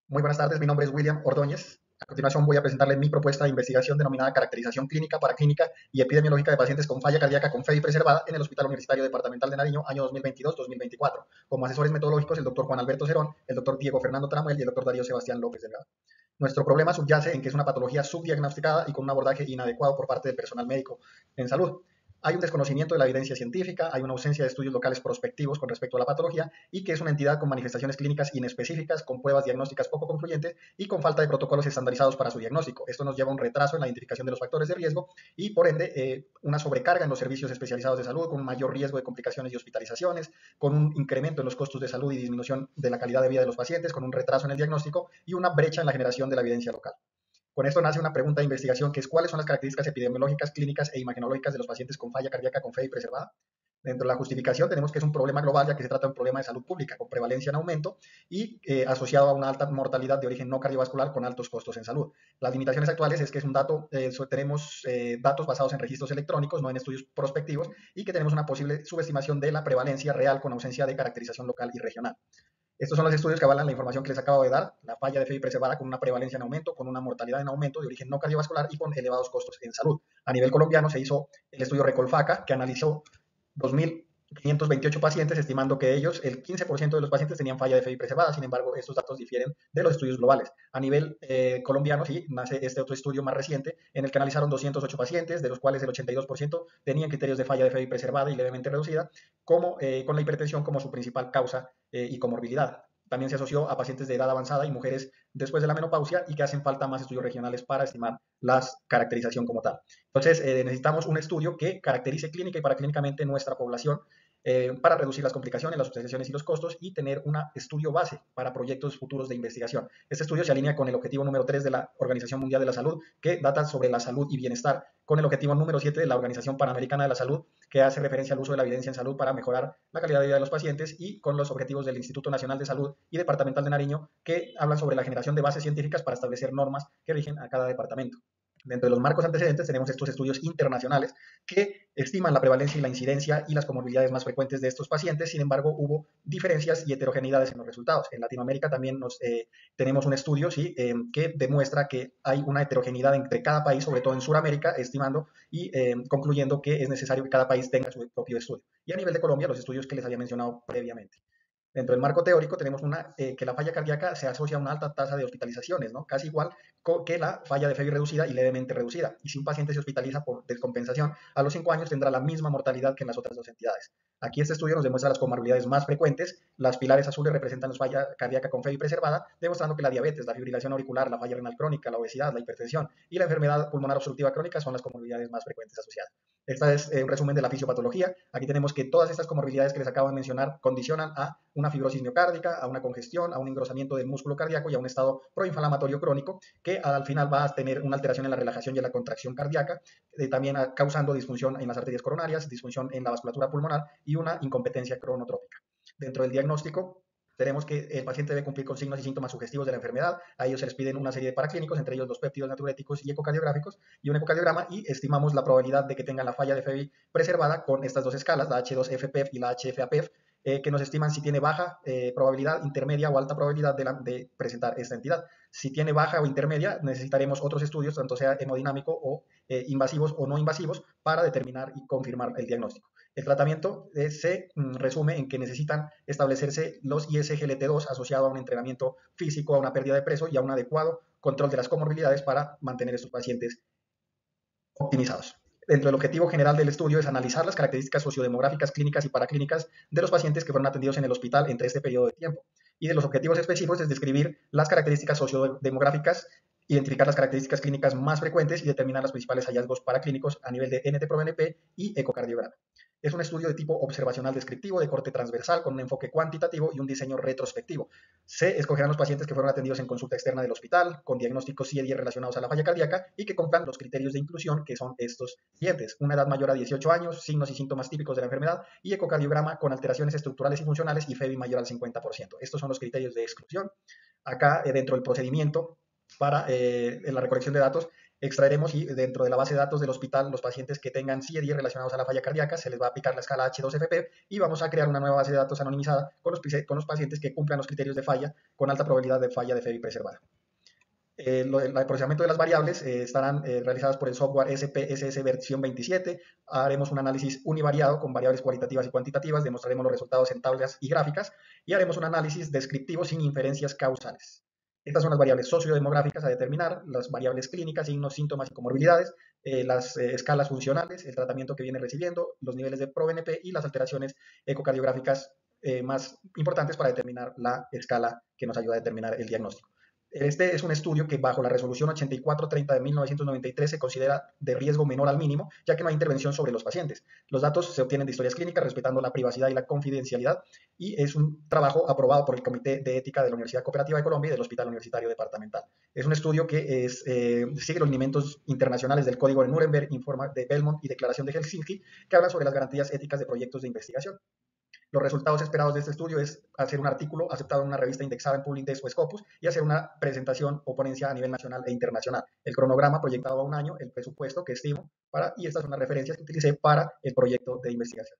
Muy buenas tardes, mi nombre es William Ordóñez. A continuación voy a presentarles mi propuesta de investigación denominada Caracterización Clínica, Paraclínica y Epidemiológica de Pacientes con Falla Cardíaca con FEBI preservada en el Hospital Universitario Departamental de Nariño, año 2022-2024. Como asesores metodológicos, el doctor Juan Alberto Cerón, el doctor Diego Fernando Tramuel y el doctor Darío Sebastián López Delgado. Nuestro problema subyace en que es una patología subdiagnosticada y con un abordaje inadecuado por parte del personal médico en salud. Hay un desconocimiento de la evidencia científica, hay una ausencia de estudios locales prospectivos con respecto a la patología y que es una entidad con manifestaciones clínicas inespecíficas, con pruebas diagnósticas poco concluyentes y con falta de protocolos estandarizados para su diagnóstico. Esto nos lleva a un retraso en la identificación de los factores de riesgo y, por ende, una sobrecarga en los servicios especializados de salud, con un mayor riesgo de complicaciones y hospitalizaciones, con un incremento en los costos de salud y disminución de la calidad de vida de los pacientes, con un retraso en el diagnóstico y una brecha en la generación de la evidencia local. Con esto nace una pregunta de investigación que es cuáles son las características epidemiológicas, clínicas e imagenológicas de los pacientes con falla cardíaca con FEI preservada. Dentro de la justificación tenemos que es un problema global, ya que se trata de un problema de salud pública con prevalencia en aumento y asociado a una alta mortalidad de origen no cardiovascular con altos costos en salud. Las limitaciones actuales es que es un dato, tenemos datos basados en registros electrónicos, no en estudios prospectivos, y que tenemos una posible subestimación de la prevalencia real con ausencia de caracterización local y regional. Estos son los estudios que avalan la información que les acabo de dar, la falla de FEBI preservada con una prevalencia en aumento, con una mortalidad en aumento de origen no cardiovascular y con elevados costos en salud. A nivel colombiano se hizo el estudio Recolfaca, que analizó 2.528 pacientes, estimando que ellos, el 15% de los pacientes tenían falla de FEBI preservada. Sin embargo, estos datos difieren de los estudios globales. A nivel colombiano, sí, nace este otro estudio más reciente, en el que analizaron 208 pacientes, de los cuales el 82% tenían criterios de falla de FEBI preservada y levemente reducida, como, con la hipertensión como su principal causa y comorbilidad. También se asoció a pacientes de edad avanzada y mujeres después de la menopausia y que hacen falta más estudios regionales para estimar la caracterización como tal. Entonces, necesitamos un estudio que caracterice clínica y paraclínicamente nuestra población para reducir las complicaciones, las hospitalizaciones y los costos y tener un estudio base para proyectos futuros de investigación. Este estudio se alinea con el objetivo número 3 de la Organización Mundial de la Salud, que data sobre la salud y bienestar, con el objetivo número 7 de la Organización Panamericana de la Salud, que hace referencia al uso de la evidencia en salud para mejorar la calidad de vida de los pacientes, y con los objetivos del Instituto Nacional de Salud y Departamental de Nariño, que hablan sobre la generación de bases científicas para establecer normas que rigen a cada departamento. Dentro de los marcos antecedentes tenemos estos estudios internacionales que estiman la prevalencia y la incidencia y las comorbilidades más frecuentes de estos pacientes. Sin embargo, hubo diferencias y heterogeneidades en los resultados. En Latinoamérica también tenemos un estudio, ¿sí?, que demuestra que hay una heterogeneidad entre cada país, sobre todo en Sudamérica, estimando y concluyendo que es necesario que cada país tenga su propio estudio. Y a nivel de Colombia, los estudios que les había mencionado previamente. Dentro del marco teórico tenemos que la falla cardíaca se asocia a una alta tasa de hospitalizaciones, ¿no? Casi igual que la falla de FEBI reducida y levemente reducida. Y si un paciente se hospitaliza por descompensación, a los 5 años tendrá la misma mortalidad que en las otras dos entidades. Aquí este estudio nos demuestra las comorbilidades más frecuentes. Las pilares azules representan la falla cardíaca con FEBI preservada, demostrando que la diabetes, la fibrilación auricular, la falla renal crónica, la obesidad, la hipertensión y la enfermedad pulmonar obstructiva crónica son las comorbilidades más frecuentes asociadas. Este es un resumen de la fisiopatología. Aquí tenemos que todas estas comorbilidades que les acabo de mencionar condicionan a una fibrosis miocárdica, a una congestión, a un engrosamiento del músculo cardíaco y a un estado proinflamatorio crónico que al final va a tener una alteración en la relajación y en la contracción cardíaca, también causando disfunción en las arterias coronarias, disfunción en la vasculatura pulmonar y una incompetencia cronotrópica. Dentro del diagnóstico tenemos que el paciente debe cumplir con signos y síntomas sugestivos de la enfermedad. A ellos se les piden una serie de paraclínicos, entre ellos los péptidos natriuréticos y ecocardiográficos, y un ecocardiograma, y estimamos la probabilidad de que tengan la falla de FEBI preservada con estas dos escalas, la H2FPEF y la HFAPEF, que nos estiman si tiene baja probabilidad, intermedia o alta probabilidad de presentar esta entidad. Si tiene baja o intermedia, necesitaremos otros estudios, tanto sea hemodinámico o invasivos o no invasivos, para determinar y confirmar el diagnóstico. El tratamiento se resume en que necesitan establecerse los ISGLT2 asociado a un entrenamiento físico, a una pérdida de peso y a un adecuado control de las comorbilidades para mantener a estos pacientes optimizados. Dentro del objetivo general del estudio es analizar las características sociodemográficas, clínicas y paraclínicas de los pacientes que fueron atendidos en el hospital entre este periodo de tiempo. Y de los objetivos específicos es describir las características sociodemográficas, identificar las características clínicas más frecuentes y determinar los principales hallazgos paraclínicos a nivel de NT-proBNP y ecocardiograma. Es un estudio de tipo observacional descriptivo, de corte transversal, con un enfoque cuantitativo y un diseño retrospectivo. Se escogerán los pacientes que fueron atendidos en consulta externa del hospital, con diagnósticos CIE-10 relacionados a la falla cardíaca y que cumplan los criterios de inclusión, que son estos siguientes: una edad mayor a 18 años, signos y síntomas típicos de la enfermedad y ecocardiograma con alteraciones estructurales y funcionales y FEBI mayor al 50%. Estos son los criterios de exclusión. Acá, dentro del procedimiento para la recolección de datos, Extraeremos y dentro de la base de datos del hospital los pacientes que tengan CIE relacionados a la falla cardíaca, se les va a aplicar la escala H2FP y vamos a crear una nueva base de datos anonimizada con los pacientes que cumplan los criterios de falla con alta probabilidad de falla de FEBI preservada. El procesamiento de las variables estarán realizadas por el software SPSS versión 27. Haremos un análisis univariado con variables cualitativas y cuantitativas, demostraremos los resultados en tablas y gráficas y haremos un análisis descriptivo sin inferencias causales. Estas son las variables sociodemográficas a determinar, las variables clínicas, signos, síntomas y comorbilidades, las escalas funcionales, el tratamiento que viene recibiendo, los niveles de ProBNP y las alteraciones ecocardiográficas más importantes para determinar la escala que nos ayuda a determinar el diagnóstico. Este es un estudio que bajo la resolución 8430 de 1993 se considera de riesgo menor al mínimo, ya que no hay intervención sobre los pacientes. Los datos se obtienen de historias clínicas respetando la privacidad y la confidencialidad y es un trabajo aprobado por el Comité de Ética de la Universidad Cooperativa de Colombia y del Hospital Universitario Departamental. Es un estudio que sigue los lineamientos internacionales del Código de Nuremberg, Informe de Belmont y Declaración de Helsinki, que hablan sobre las garantías éticas de proyectos de investigación. Los resultados esperados de este estudio es hacer un artículo aceptado en una revista indexada en Public Desk o Scopus y hacer una presentación o ponencia a nivel nacional e internacional. El cronograma proyectado a un año, el presupuesto que estimo y estas son las referencias que utilicé para el proyecto de investigación.